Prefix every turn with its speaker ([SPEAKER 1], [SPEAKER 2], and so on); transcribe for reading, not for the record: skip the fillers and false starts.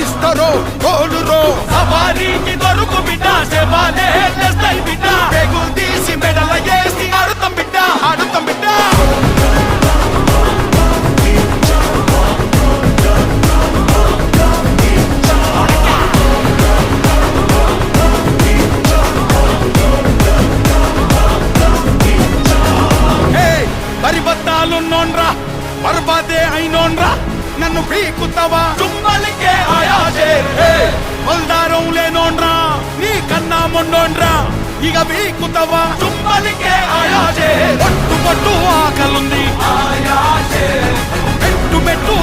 [SPEAKER 1] ఇస్తరో గోలురో సవారీకి దొరుకు బిడ్డ సేవాలే చేస్తాయి బిడ్డ పేగులు తీసి మెడల వేసి ఆడుతాం బిడ్డ ఆడుతాం బిడ్డ పరిబద్ధాలున్నోన్రా బర్బాదే అయినోన్రా నన్ను పీకుతావా చుమ్మలికే ఆయాజే బల్దారం లేనోన్రా నీ కన్నా మొండోన్రా ఇక పీకుతావా చుమ్మలికే ఆయాజే పట్టు పట్టు ఆకలుంది ఆయాజే పెట్టు పెట్టు